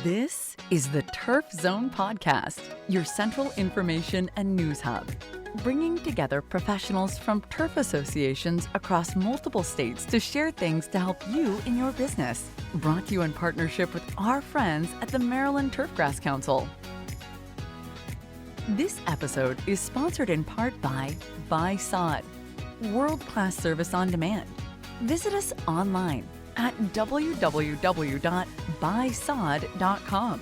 This is the Turf Zone Podcast, your central information and news hub, bringing together professionals from turf associations across multiple states to share things to help you in your business. Brought to you in partnership with our friends at the Maryland Turfgrass Council. This episode is sponsored in part by Sod, world-class service on demand. Visit us online at www.buysod.com.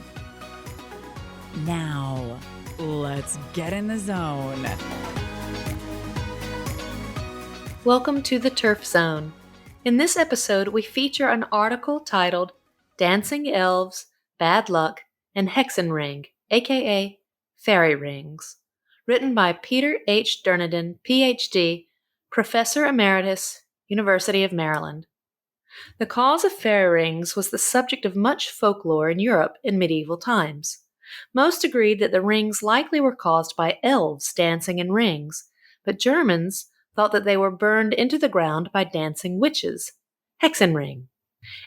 Now, let's get in the zone. Welcome to the Turf Zone. In this episode, we feature an article titled Dancing Elves, Bad Luck, and Hexen Ring, aka Fairy Rings, written by Peter H. Dernoeden, Ph.D., Professor Emeritus, University of Maryland. The cause of fairy rings was the subject of much folklore in Europe in medieval times. Most agreed that the rings likely were caused by elves dancing in rings, but Germans thought that they were burned into the ground by dancing witches. Hexen Ring.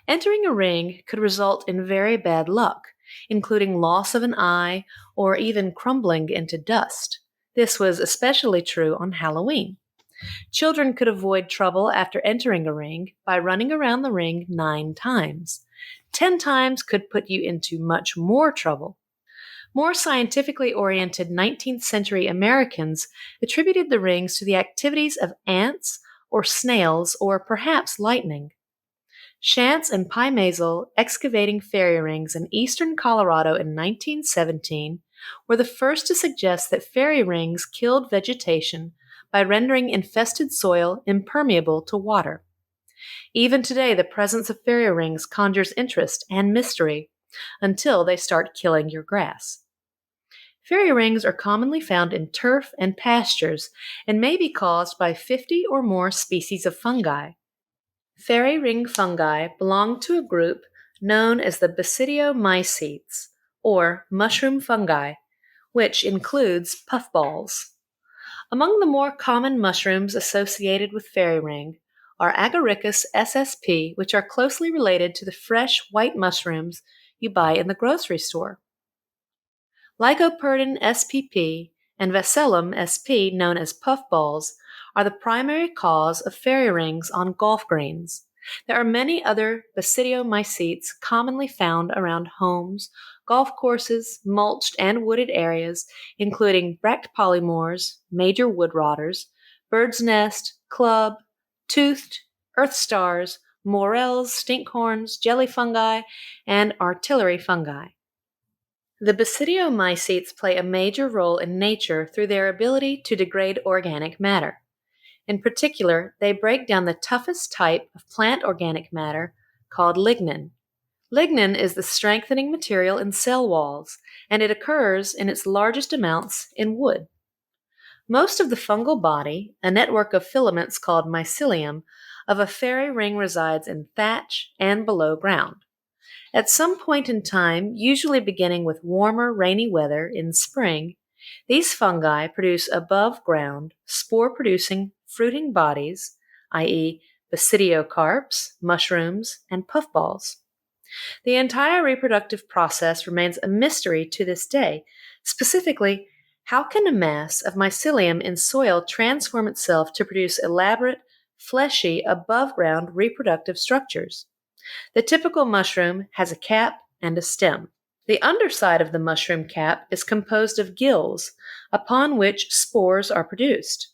Entering a ring could result in very bad luck, including loss of an eye or even crumbling into dust. This was especially true on Halloween. Children could avoid trouble after entering a ring by running around the ring 9 times. 10 times could put you into much more trouble. More scientifically oriented 19th century Americans attributed the rings to the activities of ants or snails or perhaps lightning. Shantz and Pi Mazel excavating fairy rings in eastern Colorado in 1917 were the first to suggest that fairy rings killed vegetation by rendering infested soil impermeable to water. Even today, the presence of fairy rings conjures interest and mystery until they start killing your grass. Fairy rings are commonly found in turf and pastures and may be caused by 50 or more species of fungi. Fairy ring fungi belong to a group known as the basidiomycetes, or mushroom fungi, which includes puffballs. Among the more common mushrooms associated with fairy ring are Agaricus ssp, which are closely related to the fresh white mushrooms you buy in the grocery store. Lycoperdon spp and Vacellum sp, known as puffballs, are the primary cause of fairy rings on golf greens. There are many other basidiomycetes commonly found around homes, golf courses, mulched and wooded areas, including bract polymores, major wood rotters, bird's nest, club, toothed, earth stars, morels, stinkhorns, jelly fungi, and artillery fungi. The basidiomycetes play a major role in nature through their ability to degrade organic matter. In particular, they break down the toughest type of plant organic matter called lignin. Lignin is the strengthening material in cell walls, and it occurs in its largest amounts in wood. Most of the fungal body, a network of filaments called mycelium, of a fairy ring resides in thatch and below ground. At some point in time, usually beginning with warmer, rainy weather in spring, these fungi produce above-ground, spore-producing fruiting bodies, i.e., basidiocarps, mushrooms, and puffballs. The entire reproductive process remains a mystery to this day. Specifically, how can a mass of mycelium in soil transform itself to produce elaborate, fleshy, above-ground reproductive structures? The typical mushroom has a cap and a stem. The underside of the mushroom cap is composed of gills, upon which spores are produced.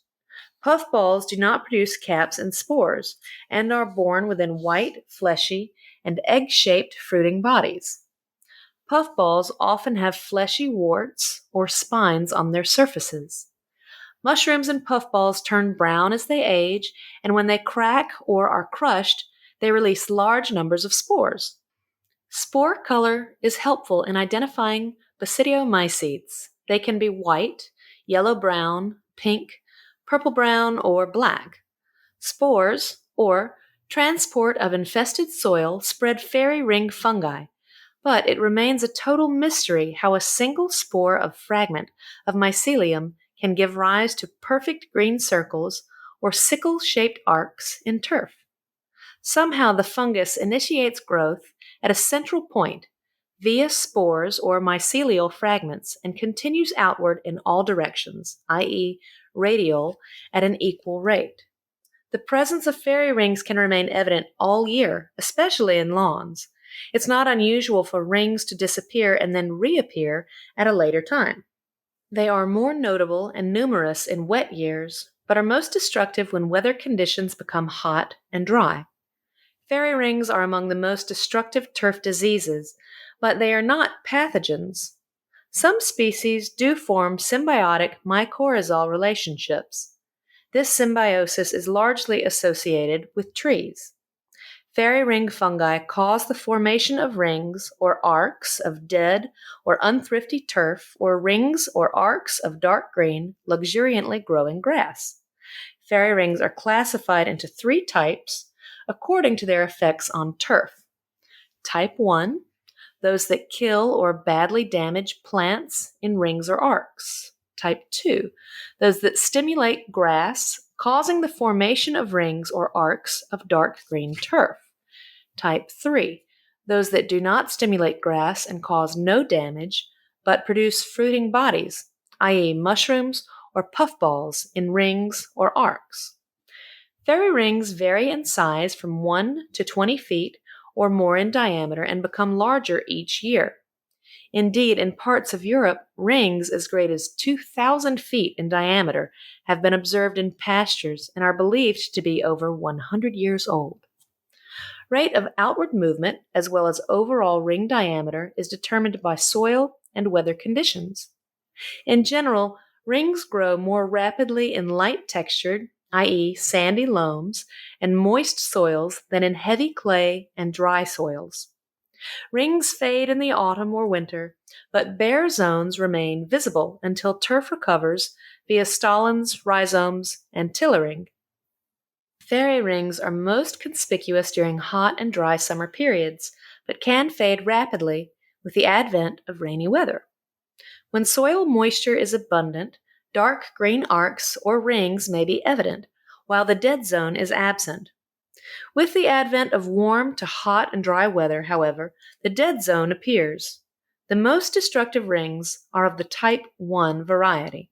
Puffballs do not produce caps and spores, and are born within white, fleshy, and egg-shaped fruiting bodies. Puffballs often have fleshy warts or spines on their surfaces. Mushrooms and puffballs turn brown as they age, and when they crack or are crushed, they release large numbers of spores. Spore color is helpful in identifying basidiomycetes. They can be white, yellow-brown, pink, purple-brown, or black. Spores, or transport of infested soil, spread fairy ring fungi, but it remains a total mystery how a single spore of fragment of mycelium can give rise to perfect green circles or sickle-shaped arcs in turf. Somehow the fungus initiates growth at a central point via spores or mycelial fragments and continues outward in all directions, i.e., radial, at an equal rate. The presence of fairy rings can remain evident all year, especially in lawns. It's not unusual for rings to disappear and then reappear at a later time. They are more notable and numerous in wet years, but are most destructive when weather conditions become hot and dry. Fairy rings are among the most destructive turf diseases, but they are not pathogens. Some species do form symbiotic mycorrhizal relationships. This symbiosis is largely associated with trees. Fairy ring fungi cause the formation of rings or arcs of dead or unthrifty turf or rings or arcs of dark green, luxuriantly growing grass. Fairy rings are classified into 3 types according to their effects on turf. Type 1, those that kill or badly damage plants in rings or arcs. Type 2, those that stimulate grass, causing the formation of rings or arcs of dark green turf. Type 3, those that do not stimulate grass and cause no damage, but produce fruiting bodies, i.e. mushrooms or puffballs in rings or arcs. Fairy rings vary in size from 1 to 20 feet or more in diameter and become larger each year. Indeed, in parts of Europe, rings as great as 2,000 feet in diameter have been observed in pastures and are believed to be over 100 years old. Rate of outward movement, as well as overall ring diameter, is determined by soil and weather conditions. In general, rings grow more rapidly in light-textured, i.e. sandy loams, and moist soils than in heavy clay and dry soils. Rings fade in the autumn or winter, but bare zones remain visible until turf recovers via stolons, rhizomes, and tillering. Fairy rings are most conspicuous during hot and dry summer periods, but can fade rapidly with the advent of rainy weather. When soil moisture is abundant, dark green arcs or rings may be evident, while the dead zone is absent. With the advent of warm to hot and dry weather, however, the dead zone appears. The most destructive rings are of the Type 1 variety.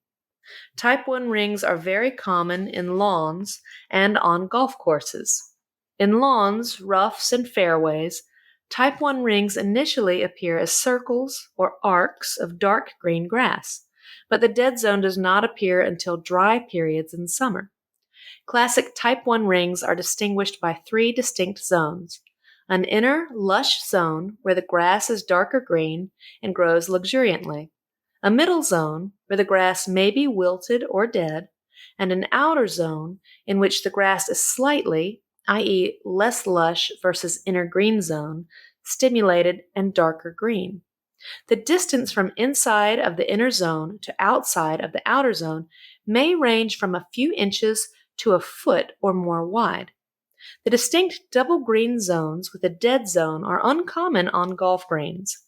Type 1 rings are very common in lawns and on golf courses. In lawns, roughs, and fairways, Type 1 rings initially appear as circles or arcs of dark green grass, but the dead zone does not appear until dry periods in summer. Classic Type 1 rings are distinguished by 3 distinct zones: an inner, lush zone where the grass is darker green and grows luxuriantly, a middle zone where the grass may be wilted or dead, and an outer zone in which the grass is slightly, i.e. less lush versus inner green zone, stimulated and darker green. The distance from inside of the inner zone to outside of the outer zone may range from a few inches to a foot or more wide. The distinct double green zones with a dead zone are uncommon on golf greens.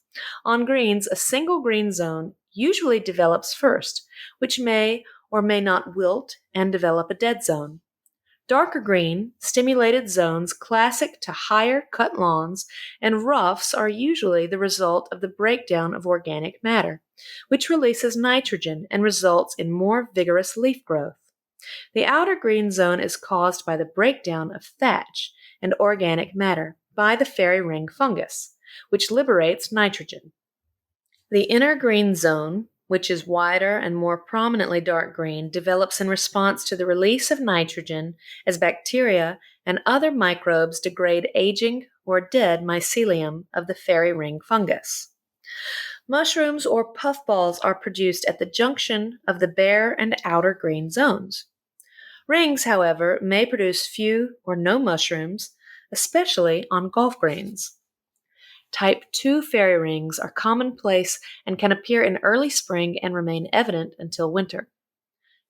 On greens, a single green zone usually develops first, which may or may not wilt and develop a dead zone. Darker green, stimulated zones classic to higher cut lawns and roughs are usually the result of the breakdown of organic matter, which releases nitrogen and results in more vigorous leaf growth. The outer green zone is caused by the breakdown of thatch and organic matter by the fairy ring fungus, which liberates nitrogen. The inner green zone, which is wider and more prominently dark green, develops in response to the release of nitrogen as bacteria and other microbes degrade aging or dead mycelium of the fairy ring fungus. Mushrooms or puffballs are produced at the junction of the bare and outer green zones. Rings, however, may produce few or no mushrooms, especially on golf greens. Type 2 fairy rings are commonplace and can appear in early spring and remain evident until winter.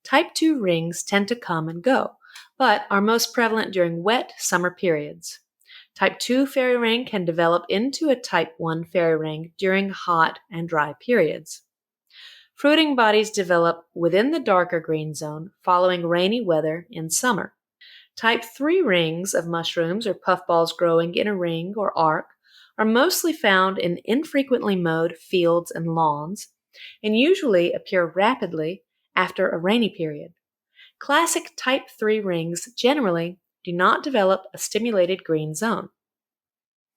Type 2 rings tend to come and go, but are most prevalent during wet summer periods. Type 2 fairy ring can develop into a Type 1 fairy ring during hot and dry periods. Fruiting bodies develop within the darker green zone following rainy weather in summer. Type 3 rings of mushrooms or puffballs growing in a ring or arc are mostly found in infrequently mowed fields and lawns, and usually appear rapidly after a rainy period. Classic Type 3 rings generally do not develop a stimulated green zone.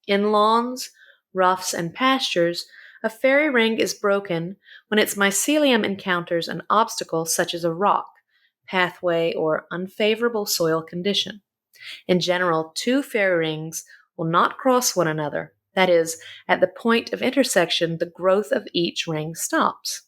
In lawns, roughs, and pastures, a fairy ring is broken when its mycelium encounters an obstacle such as a rock, pathway, or unfavorable soil condition. In general, two fairy rings will not cross one another. That is, at the point of intersection, the growth of each ring stops.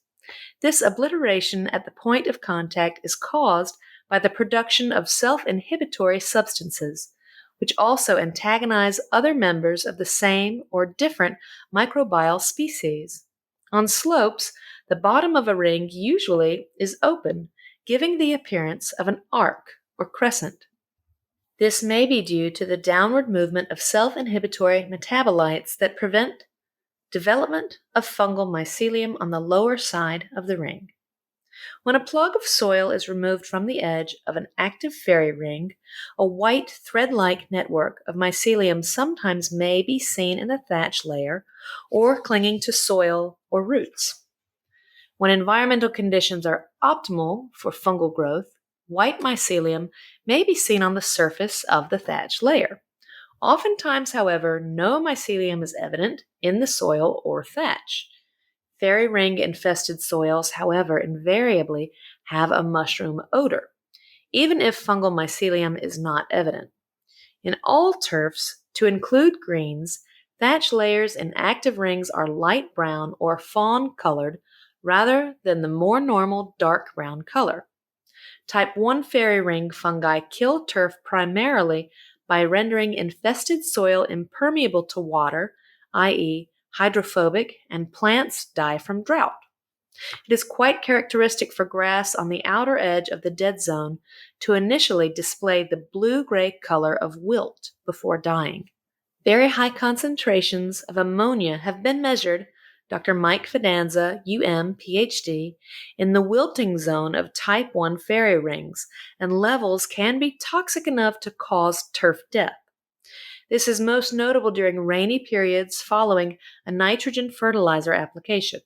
This obliteration at the point of contact is caused by the production of self-inhibitory substances, which also antagonize other members of the same or different microbial species. On slopes, the bottom of a ring usually is open, giving the appearance of an arc or crescent. This may be due to the downward movement of self-inhibitory metabolites that prevent development of fungal mycelium on the lower side of the ring. When a plug of soil is removed from the edge of an active fairy ring, a white thread-like network of mycelium sometimes may be seen in the thatch layer or clinging to soil or roots. When environmental conditions are optimal for fungal growth, white mycelium may be seen on the surface of the thatch layer. Oftentimes, however, no mycelium is evident in the soil or thatch. Fairy ring-infested soils, however, invariably have a mushroom odor, even if fungal mycelium is not evident. In all turfs, to include greens, thatch layers in active rings are light brown or fawn-colored rather than the more normal dark brown color. Type 1 fairy ring fungi kill turf primarily by rendering infested soil impermeable to water, i.e., hydrophobic, and plants die from drought. It is quite characteristic for grass on the outer edge of the dead zone to initially display the blue-gray color of wilt before dying. Very high concentrations of ammonia have been measured, Dr. Mike Fidanza, UM, Ph.D., in the wilting zone of type 1 fairy rings, and levels can be toxic enough to cause turf death. This is most notable during rainy periods following a nitrogen fertilizer application.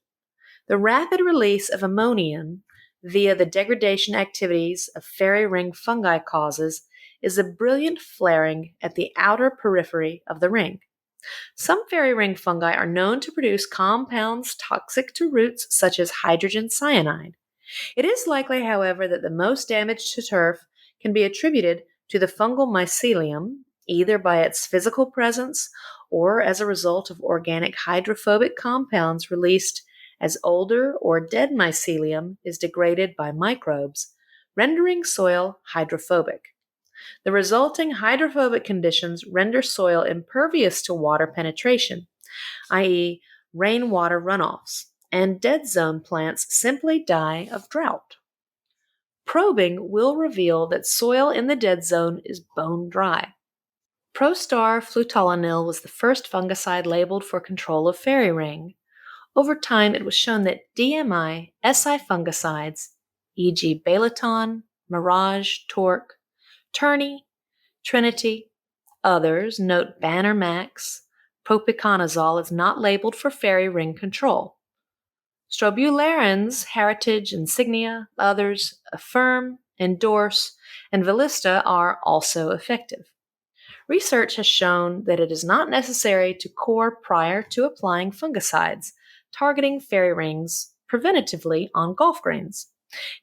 The rapid release of ammonium via the degradation activities of fairy ring fungi causes is a brilliant flaring at the outer periphery of the ring. Some fairy ring fungi are known to produce compounds toxic to roots such as hydrogen cyanide. It is likely, however, that the most damage to turf can be attributed to the fungal mycelium, either by its physical presence or as a result of organic hydrophobic compounds released as older or dead mycelium is degraded by microbes, rendering soil hydrophobic. The resulting hydrophobic conditions render soil impervious to water penetration, i.e., rainwater runoffs, and dead zone plants simply die of drought. Probing will reveal that soil in the dead zone is bone dry. Prostar flutalonil was the first fungicide labeled for control of fairy ring. Over time, it was shown that DMI SI fungicides, e.g. Balaton, Mirage, Torque, Tourney, Trinity, others, note Banner Max, propiconazole is not labeled for fairy ring control. Strobilurin's Heritage, Insignia, others, Affirm, Endorse, and Velista are also effective. Research has shown that it is not necessary to core prior to applying fungicides, targeting fairy rings preventatively on golf greens.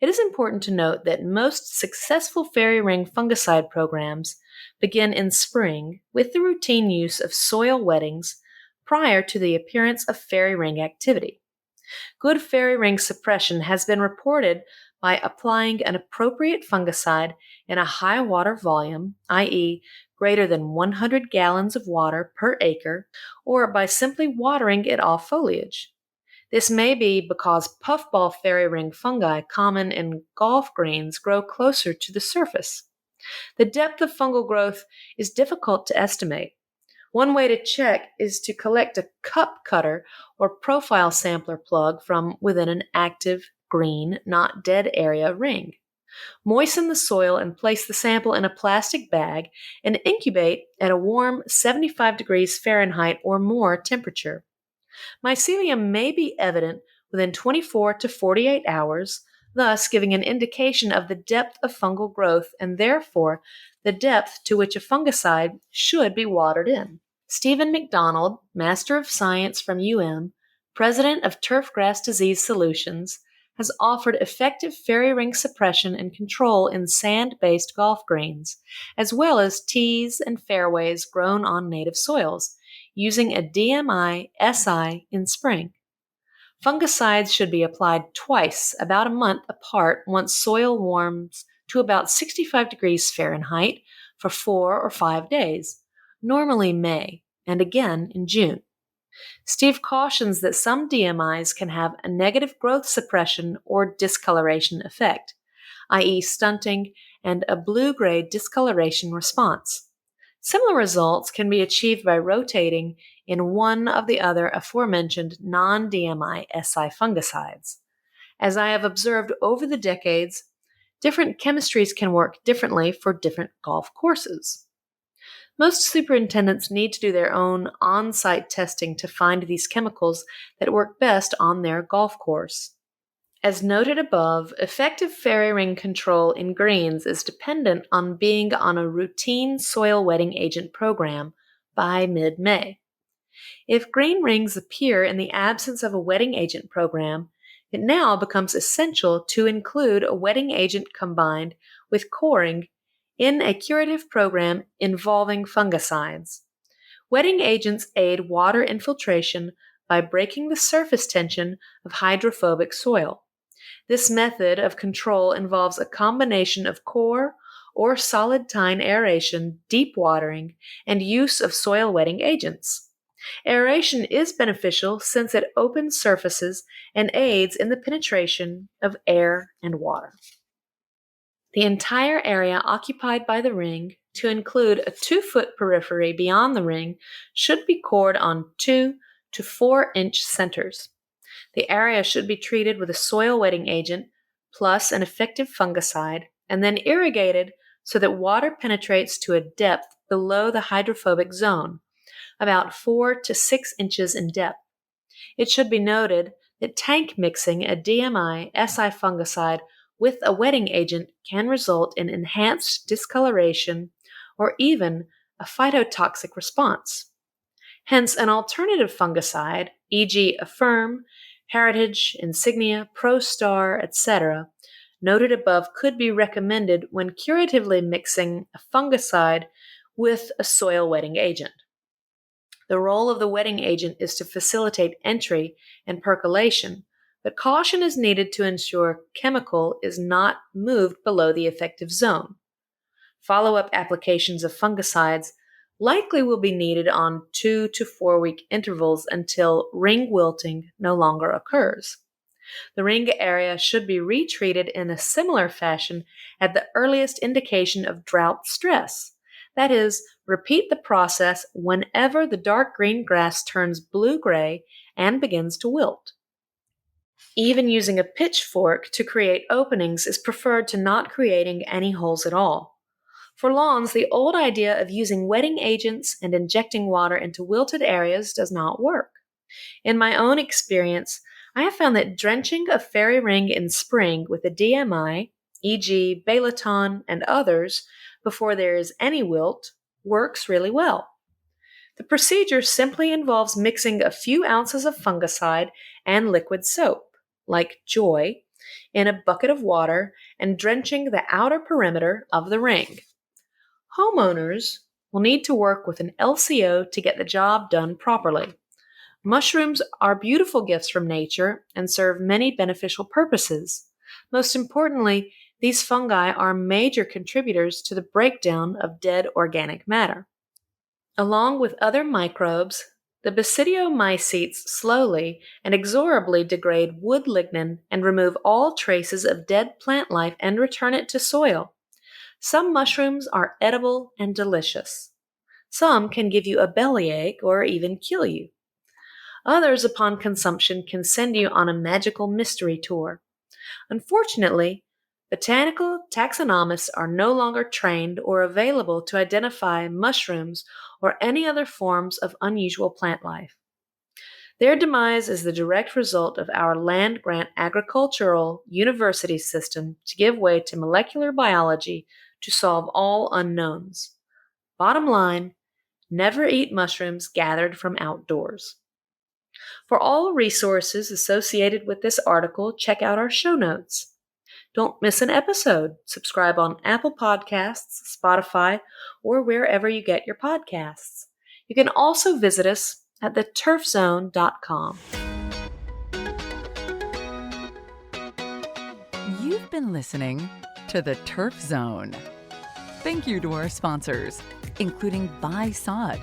It is important to note that most successful fairy ring fungicide programs begin in spring with the routine use of soil wettings prior to the appearance of fairy ring activity. Good fairy ring suppression has been reported by applying an appropriate fungicide in a high water volume, i.e., greater than 100 gallons of water per acre, or by simply watering it off foliage. This may be because puffball fairy ring fungi common in golf greens grow closer to the surface. The depth of fungal growth is difficult to estimate. One way to check is to collect a cup cutter or profile sampler plug from within an active, green, not dead area ring. Moisten the soil and place the sample in a plastic bag and incubate at a warm 75 degrees Fahrenheit or more temperature. Mycelium may be evident within 24 to 48 hours, thus giving an indication of the depth of fungal growth and therefore the depth to which a fungicide should be watered in. Stephen McDonald, Master of Science from President of Turfgrass Disease Solutions, has offered effective fairy ring suppression and control in sand-based golf greens, as well as tees and fairways grown on native soils, using a DMI-SI in spring. Fungicides should be applied twice, about a month apart, once soil warms to about 65 degrees Fahrenheit for 4 or 5 days, normally May, and again in June. Steve cautions that some DMIs can have a negative growth suppression or discoloration effect, i.e. stunting and a blue-gray discoloration response. Similar results can be achieved by rotating in one of the other aforementioned non-DMI SI fungicides. As I have observed over the decades, different chemistries can work differently for different golf courses. Most superintendents need to do their own on-site testing to find these chemicals that work best on their golf course. As noted above, effective fairy ring control in greens is dependent on being on a routine soil wetting agent program by mid-May. If green rings appear in the absence of a wetting agent program, it now becomes essential to include a wetting agent combined with coring in a curative program involving fungicides. Wetting agents aid water infiltration by breaking the surface tension of hydrophobic soil. This method of control involves a combination of core or solid tine aeration, deep watering, and use of soil wetting agents. Aeration is beneficial since it opens surfaces and aids in the penetration of air and water. The entire area occupied by the ring, to include a 2-foot periphery beyond the ring, should be cored on 2 to 4 inch centers. The area should be treated with a soil wetting agent plus an effective fungicide and then irrigated so that water penetrates to a depth below the hydrophobic zone, about 4 to 6 inches in depth. It should be noted that tank mixing a DMI-SI fungicide with a wetting agent can result in enhanced discoloration or even a phytotoxic response. Hence, an alternative fungicide, e.g. Affirm, Heritage, Insignia, ProStar, etc., noted above could be recommended when curatively mixing a fungicide with a soil wetting agent. The role of the wetting agent is to facilitate entry and percolation, but caution is needed to ensure chemical is not moved below the effective zone. Follow-up applications of fungicides likely will be needed on 2 to 4 week intervals until ring wilting no longer occurs. The ring area should be retreated in a similar fashion at the earliest indication of drought stress. That is, repeat the process whenever the dark green grass turns blue-gray and begins to wilt. Even using a pitchfork to create openings is preferred to not creating any holes at all. For lawns, the old idea of using wetting agents and injecting water into wilted areas does not work. In my own experience, I have found that drenching a fairy ring in spring with a DMI, e.g. Balaton and others, before there is any wilt, works really well. The procedure simply involves mixing a few ounces of fungicide and liquid soap, like Joy, in a bucket of water and drenching the outer perimeter of the ring. Homeowners will need to work with an LCO to get the job done properly. Mushrooms are beautiful gifts from nature and serve many beneficial purposes. Most importantly, these fungi are major contributors to the breakdown of dead organic matter. Along with other microbes, the basidiomycetes slowly and inexorably degrade wood lignin and remove all traces of dead plant life and return it to soil. Some mushrooms are edible and delicious. Some can give you a bellyache or even kill you. Others, upon consumption, can send you on a magical mystery tour. Unfortunately, Botanical taxonomists are no longer trained or available to identify mushrooms or any other forms of unusual plant life. Their demise is the direct result of our land-grant agricultural university system to give way to molecular biology to solve all unknowns. Bottom line, never eat mushrooms gathered from outdoors. For all resources associated with this article, check out our show notes. Don't miss an episode. Subscribe on Apple Podcasts, Spotify, or wherever you get your podcasts. You can also visit us at theturfzone.com. You've been listening to The Turf Zone. Thank you to our sponsors, including Buy Sod,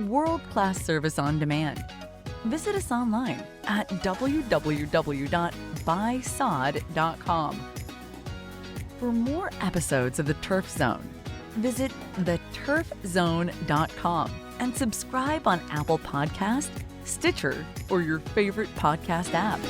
world-class service on demand. Visit us online at www.buysod.com. For more episodes of The Turf Zone, visit theturfzone.com and subscribe on Apple Podcasts, Stitcher, or your favorite podcast app.